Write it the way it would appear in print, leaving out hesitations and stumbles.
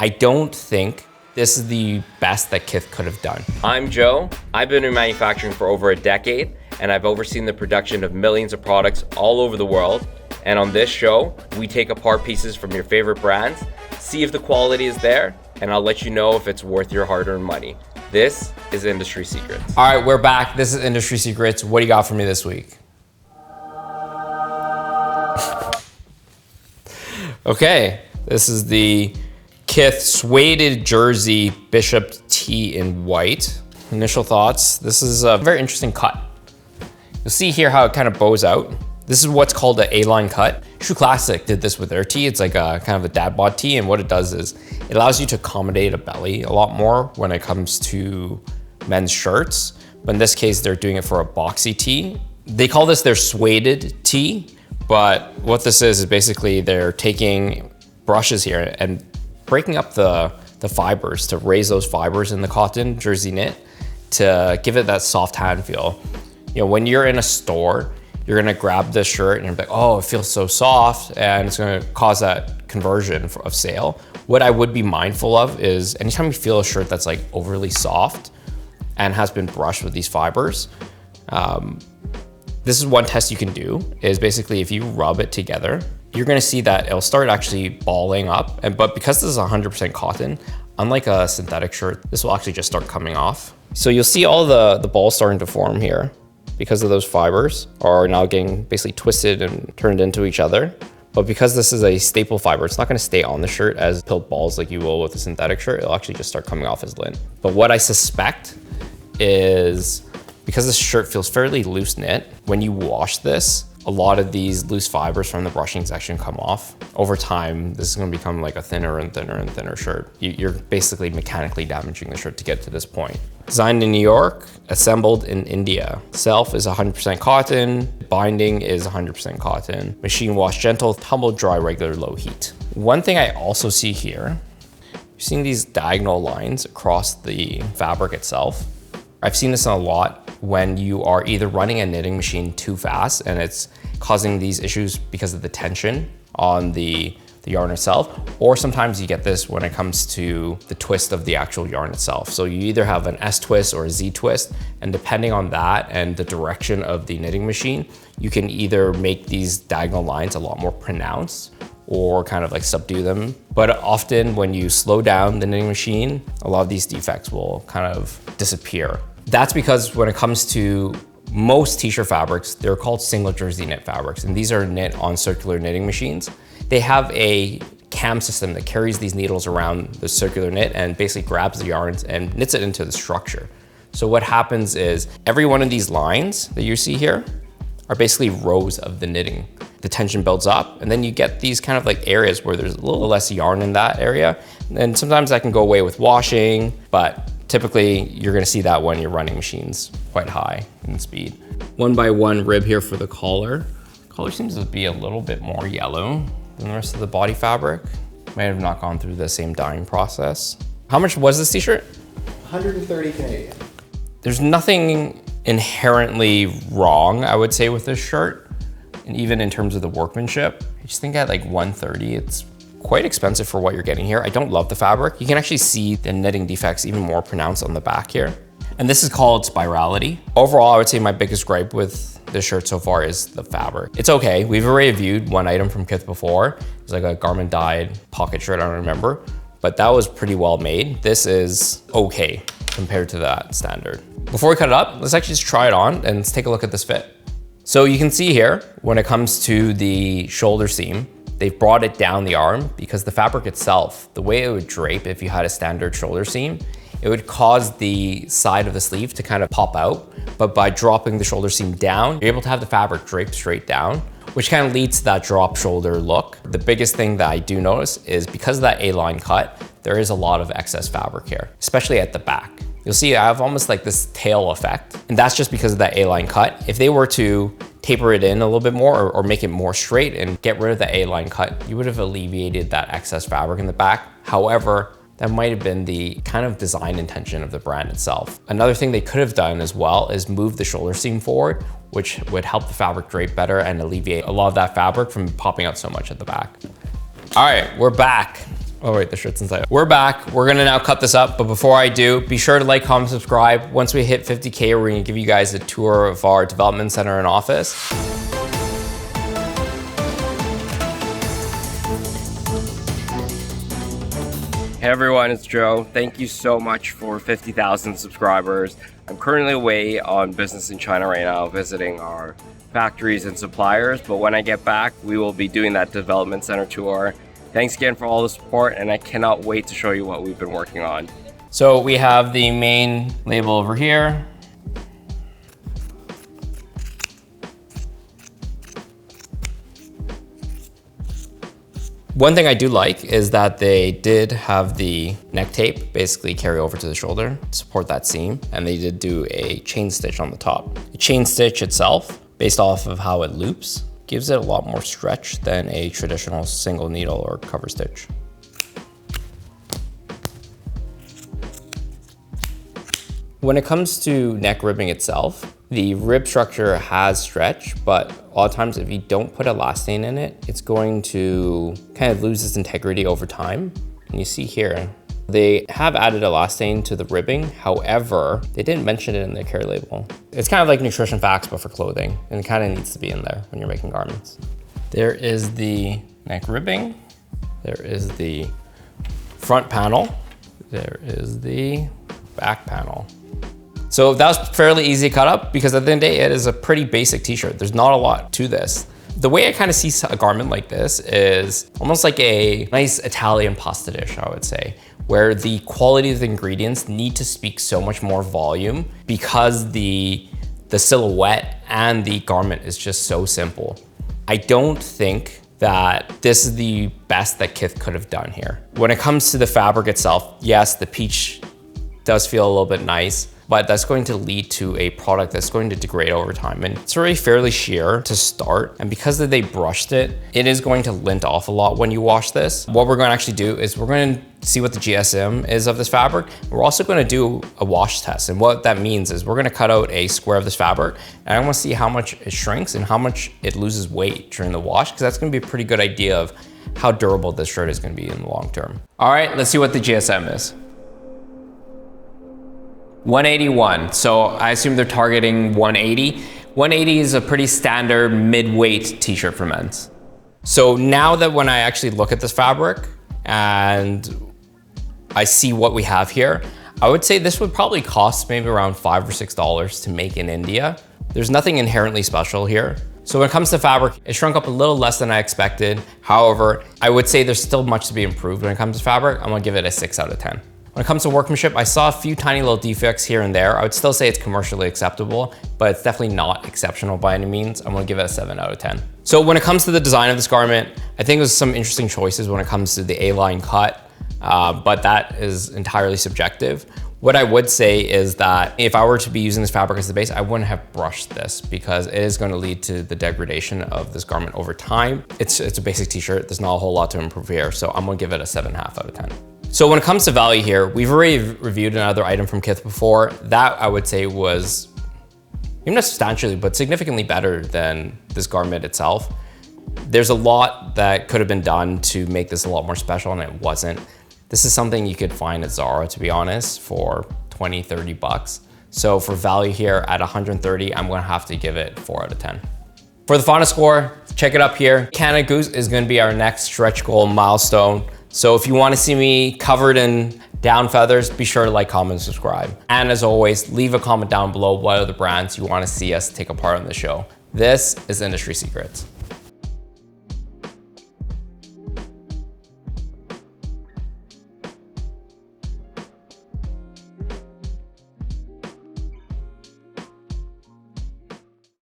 I don't think this is the best that KITH could have done. I'm Joe. I've been in manufacturing for over a decade, and I've overseen the production of millions of products all over the world. And on this show, we take apart pieces from your favorite brands, see if the quality is there, and I'll let you know if it's worth your hard-earned money. This is Industry Secrets. All right, we're back. This is Industry Secrets. What do you got for me this week? Okay, this is the KITH suede jersey Bishop tee in white. Initial thoughts, this is a very interesting cut. You'll see here how it kind of bows out. This is what's called an A-line cut. Shoe Classic did this with their tee. It's like a kind of a dad bod tee, and what it does is it allows you to accommodate a belly a lot more when it comes to men's shirts. But in this case, they're doing it for a boxy tee. They call this their suede tee, but what this is basically they're taking brushes here and breaking up the fibers to raise those fibers in the cotton jersey knit to give it that soft hand feel. You know, when you're in a store, you're gonna grab this shirt and you're like, oh, it feels so soft, and it's gonna cause that conversion of sale. What I would be mindful of is anytime you feel a shirt that's like overly soft and has been brushed with these fibers, this is one test you can do, is basically if you rub it together, you're gonna see that it'll start actually balling up. But because this is 100% cotton, unlike a synthetic shirt, this will actually just start coming off. So you'll see all the balls starting to form here because of those fibers are now getting basically twisted and turned into each other. But because this is a staple fiber, it's not gonna stay on the shirt as pilled balls like you will with a synthetic shirt. It'll actually just start coming off as lint. But what I suspect is, because this shirt feels fairly loose knit, when you wash this, a lot of these loose fibers from the brushing section come off. Over time, this is gonna become like a thinner and thinner and thinner shirt. You're basically mechanically damaging the shirt to get to this point. Designed in New York, assembled in India. Self is 100% cotton, binding is 100% cotton. Machine wash gentle, tumble dry, regular low heat. One thing I also see here, you're seeing these diagonal lines across the fabric itself. I've seen this a lot when you are either running a knitting machine too fast and it's causing these issues because of the tension on the yarn itself, or sometimes you get this when it comes to the twist of the actual yarn itself. So you either have an S twist or a Z twist, and depending on that and the direction of the knitting machine, you can either make these diagonal lines a lot more pronounced or kind of like subdue them. But often when you slow down the knitting machine, a lot of these defects will kind of disappear. That's because when it comes to most t-shirt fabrics, they're called single jersey knit fabrics, and these are knit on circular knitting machines. They have a cam system that carries these needles around the circular knit and basically grabs the yarns and knits it into the structure. So what happens is every one of these lines that you see here are basically rows of the knitting. The tension builds up, and then you get these kind of like areas where there's a little less yarn in that area. And sometimes that can go away with washing, but typically you're gonna see that when you're running machines quite high in speed. 1x1 rib here for the collar. Collar seems to be a little bit more yellow than the rest of the body fabric. Might have not gone through the same dyeing process. How much was this t-shirt? 130 Canadian. There's nothing inherently wrong, I would say, with this shirt. And even in terms of the workmanship, I just think at like 130, it's quite expensive for what you're getting here. I don't love the fabric. You can actually see the knitting defects even more pronounced on the back here. And this is called spirality. Overall, I would say my biggest gripe with this shirt so far is the fabric. It's okay. We've already reviewed one item from KITH before. It's like a garment dyed pocket shirt, I don't remember, but that was pretty well made. This is okay compared to that standard. Before we cut it up, let's actually just try it on and let's take a look at this fit. So you can see here, when it comes to the shoulder seam, they've brought it down the arm because the fabric itself, the way it would drape if you had a standard shoulder seam, it would cause the side of the sleeve to kind of pop out. But by dropping the shoulder seam down, you're able to have the fabric drape straight down, which kind of leads to that drop shoulder look. The biggest thing that I do notice is because of that A-line cut, there is a lot of excess fabric here, especially at the back. You'll see I have almost like this tail effect, and that's just because of that A-line cut. If they were to taper it in a little bit more or make it more straight and get rid of the A-line cut, you would have alleviated that excess fabric in the back. However, that might have been the kind of design intention of the brand itself. Another thing they could have done as well is move the shoulder seam forward, which would help the fabric drape better and alleviate a lot of that fabric from popping out so much at the back. All right, we're back. Oh wait, the shirt's inside. We're back. We're gonna now cut this up, but before I do, be sure to like, comment, subscribe. Once we hit 50K, we're gonna give you guys a tour of our development center and office. Hey everyone, it's Joe. Thank you so much for 50,000 subscribers. I'm currently away on business in China right now, visiting our factories and suppliers, but when I get back, we will be doing that development center tour. Thanks again for all the support, and I cannot wait to show you what we've been working on. So we have the main label over here. One thing I do like is that they did have the neck tape basically carry over to the shoulder to support that seam, and they did do a chain stitch on the top. The chain stitch itself, based off of how it loops, gives it a lot more stretch than a traditional single needle or cover stitch. When it comes to neck ribbing itself, the rib structure has stretch, but a lot of times if you don't put elastane in it, it's going to kind of lose its integrity over time. And you see here, they have added elastane to the ribbing. However, they didn't mention it in their care label. It's kind of like nutrition facts, but for clothing, and it kind of needs to be in there when you're making garments. There is the neck ribbing. There is the front panel. There is the back panel. So that was fairly easy to cut up because at the end of the day, it is a pretty basic t-shirt. There's not a lot to this. The way I kind of see a garment like this is almost like a nice Italian pasta dish, I would say, where the quality of the ingredients need to speak so much more volume because the silhouette and the garment is just so simple. I don't think that this is the best that KITH could have done here. When it comes to the fabric itself, yes, the peach does feel a little bit nice, but that's going to lead to a product that's going to degrade over time. And it's already fairly sheer to start. And because they brushed it, it is going to lint off a lot when you wash this. What we're going to actually do is we're going to see what the GSM is of this fabric. We're also going to do a wash test. And what that means is we're going to cut out a square of this fabric, and I want to see how much it shrinks and how much it loses weight during the wash, because that's going to be a pretty good idea of how durable this shirt is going to be in the long term. All right, let's see what the GSM is. 181, so I assume they're targeting 180. 180 is a pretty standard mid-weight t-shirt for men's. So now that when I actually look at this fabric and I see what we have here, I would say this would probably cost maybe around $5 or $6 to make in India. There's nothing inherently special here. So when it comes to fabric, it shrunk up a little less than I expected. However, I would say there's still much to be improved when it comes to fabric. I'm gonna give it a 6 out of 10. When it comes to workmanship, I saw a few tiny little defects here and there. I would still say it's commercially acceptable, but it's definitely not exceptional by any means. I'm gonna give it a 7 out of 10. So when it comes to the design of this garment, I think there's some interesting choices when it comes to the A-line cut, but that is entirely subjective. What I would say is that if I were to be using this fabric as the base, I wouldn't have brushed this because it is going to lead to the degradation of this garment over time. It's a basic t-shirt. There's not a whole lot to improve here, so I'm gonna give it a 7.5 out of 10. So when it comes to value here, we've already reviewed another item from KITH before. That I would say was, maybe not substantially, but significantly better than this garment itself. There's a lot that could have been done to make this a lot more special, and it wasn't. This is something you could find at Zara, to be honest, for 20, 30 bucks. So for value here at 130, I'm gonna have to give it 4 out of 10. For the final score, check it up here. Canada Goose is gonna be our next stretch goal milestone. So if you wanna see me covered in down feathers, be sure to like, comment, and subscribe. And as always, leave a comment down below what other brands you wanna see us take apart on the show. This is Industry Secrets.